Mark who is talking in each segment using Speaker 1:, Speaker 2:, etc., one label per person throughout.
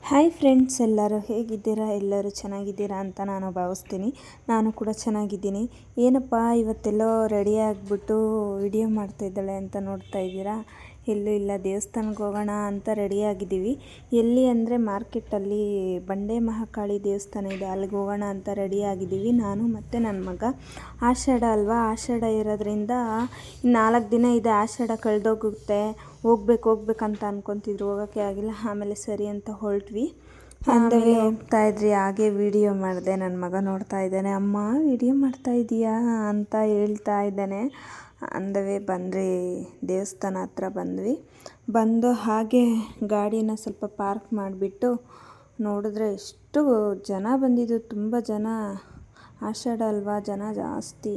Speaker 1: Hi friends, ಎಲ್ಲರೂ ಹೇಗಿದ್ದೀರಾ? ಎಲ್ಲರೂ ಚೆನ್ನಾಗಿದ್ದೀರಾ ಅಂತ ನಾನು ಭಾವಿಸ್ತೀನಿ. ನಾನು ಕೂಡ ಚೆನ್ನಾಗಿದ್ದೀನಿ. ಏನಪ್ಪ ಇವತ್ತೆಲ್ಲೋ ರೆಡಿ ಆಗಿಬಿಟ್ಟು ವಿಡಿಯೋ ಮಾಡ್ತಾಯಿದ್ದಾಳೆ ಅಂತ ನೋಡ್ತಾ ಇದ್ದೀರಾ? ಎಲ್ಲೂ ಇಲ್ಲ, ದೇವಸ್ಥಾನಕ್ಕೆ ಹೋಗೋಣ ಅಂತ ರೆಡಿಯಾಗಿದ್ದೀವಿ. ಎಲ್ಲಿ ಅಂದರೆ ಮಾರ್ಕೆಟಲ್ಲಿ ಬಂಡೆ ಮಹಾಕಾಳಿ ದೇವಸ್ಥಾನ ಇದೆ, ಅಲ್ಲಿಗೆ ಹೋಗೋಣ ಅಂತ ರೆಡಿಯಾಗಿದ್ದೀವಿ ನಾನು ಮತ್ತು ನನ್ನ ಮಗ. ಆಷಾಢ ಅಲ್ವಾ, ಆಷಾಢ ಇರೋದ್ರಿಂದ 4 ದಿನ ಇದೆ, ಆಷಾಢ ಕಳೆದೋಗುತ್ತೆ, ಹೋಗ್ಬೇಕಂತ ಅನ್ಕೊತಿದ್ರು, ಹೋಗೋಕ್ಕೆ ಆಗಿಲ್ಲ. ಆಮೇಲೆ ಸರಿ ಅಂತ ಹೊರಟ್ವಿ. ಆಮೇಲೆ ಹೋಗ್ತಾ ಇದ್ರಿ, ಹಾಗೆ ವಿಡಿಯೋ ಮಾಡಿದೆ. ನನ್ನ ಮಗ ನೋಡ್ತಾ ಇದ್ದಾನೆ, ಅಮ್ಮ ವಿಡಿಯೋ ಮಾಡ್ತಾ ಇದೀಯಾ ಅಂತ ಹೇಳ್ತಾ ಇದ್ದಾನೆ. ಅಂದವೇ ಬಂದ್ರಿ, ದೇವಸ್ಥಾನ ಹತ್ರ ಬಂದು ಹಾಗೆ ಗಾಡಿನ ಸ್ವಲ್ಪ ಪಾರ್ಕ್ ಮಾಡಿಬಿಟ್ಟು ನೋಡಿದ್ರೆ ಎಷ್ಟು ಜನ ಬಂದಿದ್ದು, ತುಂಬ ಜನ. ಆಷಾಢ ಅಲ್ವಾ, ಜನ ಜಾಸ್ತಿ.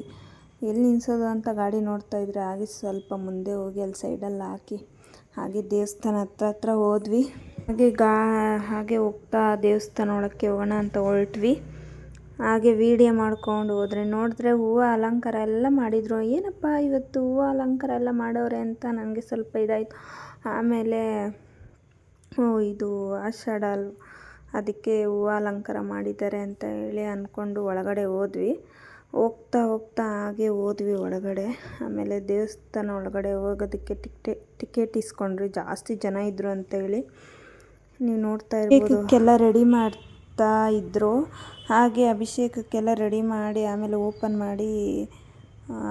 Speaker 1: ಎಲ್ಲಿ ನಿಲ್ಲಿಸೋದು ಅಂತ ಗಾಡಿ ನೋಡ್ತಾ ಇದ್ರೆ, ಹಾಗೆ ಸ್ವಲ್ಪ ಮುಂದೆ ಹೋಗಿ ಅಲ್ಲಿ ಸೈಡಲ್ಲಿ ಹಾಕಿ ಹಾಗೆ ದೇವಸ್ಥಾನ ಹತ್ರ ಹೋದ್ವಿ. ಹಾಗೆ ಹೋಗ್ತಾ ದೇವಸ್ಥಾನ ಒಳಕ್ಕೆ ಹೋಗೋಣ ಅಂತ ಹೊರಟ್ವಿ. ಹಾಗೆ ವಿಡಿಯೋ ಮಾಡ್ಕೊಂಡು ಹೋದರೆ ನೋಡಿದ್ರೆ ಹೂವು ಅಲಂಕಾರ ಎಲ್ಲ ಮಾಡಿದರು. ಏನಪ್ಪ ಇವತ್ತು ಹೂವು ಅಲಂಕಾರ ಎಲ್ಲ ಮಾಡೋರೆ ಅಂತ ನನಗೆ ಸ್ವಲ್ಪ ಇದಾಯಿತು. ಆಮೇಲೆ ಇದು ಆಷಾಢ ಅಲ್ವ, ಅದಕ್ಕೆ ಹೂವು ಅಲಂಕಾರ ಮಾಡಿದ್ದಾರೆ ಅಂತ ಹೇಳಿ ಅಂದ್ಕೊಂಡು ಒಳಗಡೆ ಹೋದ್ವಿ. ಹೋಗ್ತಾ ಹಾಗೆ ಹೋದ್ವಿ ಒಳಗಡೆ. ಆಮೇಲೆ ದೇವಸ್ಥಾನ ಒಳಗಡೆ ಹೋಗೋದಕ್ಕೆ ಟಿಕೆಟ್ ಇಸ್ಕೊಂಡ್ರಿ, ಜಾಸ್ತಿ ಜನ ಇದ್ದರು ಅಂತೇಳಿ. ನೀವು ನೋಡ್ತಾ ಇರ್ಬೋದು, ರೆಡಿ ಮಾಡ್ತಾ ಇದ್ದರು. ಹಾಗೆ ಅಭಿಷೇಕಕ್ಕೆಲ್ಲ ರೆಡಿ ಮಾಡಿ ಆಮೇಲೆ ಓಪನ್ ಮಾಡಿ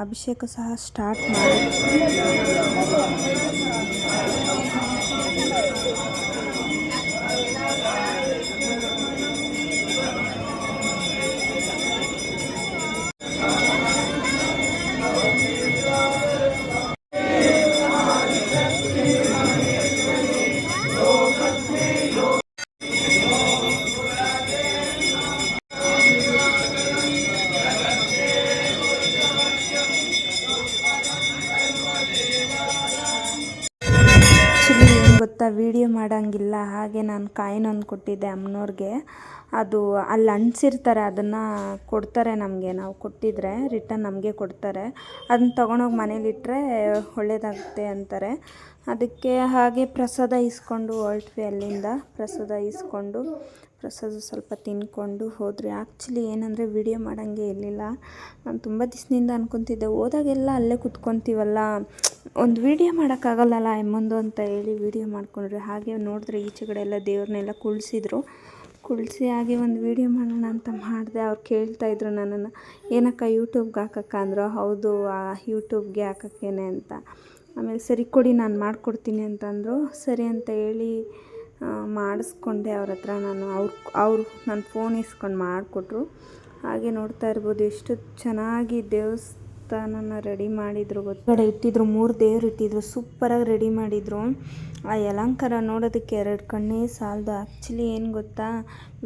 Speaker 1: ಅಭಿಷೇಕ ಸಹ ಸ್ಟಾರ್ಟ್ ಮಾಡಿ ಏನು ಗೊತ್ತಾ, ವಿಡಿಯೋ ಮಾಡೋಂಗಿಲ್ಲ. ಹಾಗೆ ನಾನು ಕಾಯಿನ್ ಒಂದು ಕೊಟ್ಟಿದ್ದೆ ಅಮ್ಮನವ್ರಿಗೆ. ಅದು ಅಲ್ಲಿ ಅಂಟಿಸಿರ್ತಾರೆ, ಅದನ್ನು ಕೊಡ್ತಾರೆ ನಮಗೆ. ನಾವು ಕೊಟ್ಟಿದ್ರೆ ರಿಟರ್ನ್ ನಮಗೆ ಕೊಡ್ತಾರೆ. ಅದನ್ನ ತೊಗೊಂಡೋಗಿ ಮನೇಲಿಟ್ಟರೆ ಒಳ್ಳೆಯದಾಗುತ್ತೆ ಅಂತಾರೆ. ಅದಕ್ಕೆ ಹಾಗೆ ಪ್ರಸಾದ ಇಸ್ಕೊಂಡು ಹೊರಟ್ವಿ. ಅಲ್ಲಿಂದ ಪ್ರಸಾದ ಇಸ್ಕೊಂಡು ಪ್ರಸಾದ ಸ್ವಲ್ಪ ತಿಂದ್ಕೊಂಡು ಹೋದ್ರಿ. ಆ್ಯಕ್ಚುಲಿ ಏನಂದರೆ ವಿಡಿಯೋ ಮಾಡೋಂಗೆ ಇರಲಿಲ್ಲ. ನಾನು ತುಂಬ ದಿವಸದಿಂದ ಅನ್ಕೊತಿದ್ದೆ, ಹೋದಾಗೆಲ್ಲ ಅಲ್ಲೇ ಕುತ್ಕೊತೀವಲ್ಲ, ಒಂದು ವಿಡಿಯೋ ಮಾಡೋಕ್ಕಾಗಲ್ಲಲ್ಲ ಎಮ್ಮಂದು ಅಂತ ಹೇಳಿ ವಿಡಿಯೋ ಮಾಡ್ಕೊಂಡ್ರಿ. ಹಾಗೆ ನೋಡಿದ್ರೆ ಈಚೆಗಡೆ ಎಲ್ಲ ದೇವ್ರನ್ನೆಲ್ಲ ಕುಳಿಸಿ ಹಾಗೆ ಒಂದು ವಿಡಿಯೋ ಮಾಡೋಣ ಅಂತ ಮಾಡಿದೆ. ಅವ್ರು ಕೇಳ್ತಾಯಿದ್ರು ನನ್ನನ್ನು, ಏನಕ್ಕ ಯೂಟ್ಯೂಬ್ಗೆ ಹಾಕಕ್ಕ ಅಂದರು. ಹೌದು, ಯೂಟ್ಯೂಬ್ಗೆ ಹಾಕೋಕ್ಕೇನೆ ಅಂತ. ಆಮೇಲೆ ಸರಿ ಕೊಡಿ, ನಾನು ಮಾಡಿಕೊಡ್ತೀನಿ ಅಂತಂದರು. ಸರಿ ಅಂತ ಹೇಳಿ ಮಾಡಿಸ್ಕೊಂಡೆ ಅವ್ರ ಹತ್ರ. ಅವರು ನನ್ನ ಫೋನ್ ಇಸ್ಕೊಂಡು ಮಾಡಿಕೊಟ್ರು. ಹಾಗೆ ನೋಡ್ತಾ ಇರ್ಬೋದು, ಎಷ್ಟು ಚೆನ್ನಾಗಿ ದೇವಸ್ಥಾನನ ರೆಡಿ ಮಾಡಿದ್ರು. ಹೊರಗಡೆ ಇಟ್ಟಿದ್ರು, 3 ದೇವ್ರು ಇಟ್ಟಿದ್ರು, ಸೂಪರಾಗಿ ರೆಡಿ ಮಾಡಿದರು. ಆ ಅಲಂಕಾರ ನೋಡೋದಕ್ಕೆ 2 ಕಣ್ಣೇ ಸಾಲದು. ಆ್ಯಕ್ಚುಲಿ ಏನು ಗೊತ್ತಾ,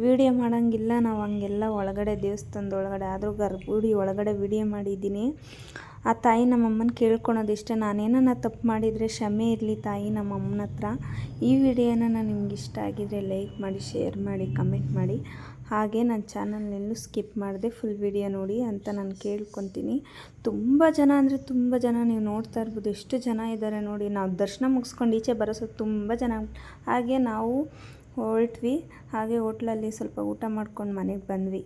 Speaker 1: ವಿಡಿಯೋ ಮಾಡೋಂಗಿಲ್ಲ ನಾವು ಹಂಗೆಲ್ಲ ಒಳಗಡೆ, ದೇವಸ್ಥಾನದ ಒಳಗಡೆ. ಆದರೂ ಗರ್ಭಗುಡಿ ಒಳಗಡೆ ವಿಡಿಯೋ ಮಾಡಿದ್ದೀನಿ. ಆ ತಾಯಿ ನಮ್ಮಮ್ಮನ ಕೇಳ್ಕೊಳೋದಿಷ್ಟೇ. ನಾನೇನ ತಪ್ಪು ಮಾಡಿದರೆ ಕ್ಷಮೆ ಇರಲಿ ತಾಯಿ ನಮ್ಮಮ್ಮನ ಹತ್ರ. ಈ ವಿಡಿಯೋನ ನಿಮ್ಗೆ ಇಷ್ಟ ಆಗಿದರೆ ಲೈಕ್ ಮಾಡಿ, ಶೇರ್ ಮಾಡಿ, ಕಮೆಂಟ್ ಮಾಡಿ. ಹಾಗೆ ನನ್ನ ಚಾನಲ್ನೆಲ್ಲೂ ಸ್ಕಿಪ್ ಮಾಡಿದೆ, ಫುಲ್ ವಿಡಿಯೋ ನೋಡಿ ಅಂತ ನಾನು ಕೇಳ್ಕೊತೀನಿ. ತುಂಬ ಜನ ಅಂದರೆ ತುಂಬ ಜನ, ನೀವು ನೋಡ್ತಾ ಇರ್ಬೋದು ಎಷ್ಟು ಜನ ಇದ್ದಾರೆ ನೋಡಿ. ನಾವು ದರ್ಶನ ಮುಗಿಸ್ಕೊಂಡು ಈಚೆ ಬರೋಸೋದು ತುಂಬ ಜನ. ಹಾಗೆ ನಾವು ಹೊರಟ್ವಿ. ಹಾಗೆ ಹೋಟ್ಲಲ್ಲಿ ಸ್ವಲ್ಪ ಊಟ ಮಾಡ್ಕೊಂಡು ಮನೆಗೆ ಬಂದ್ವಿ.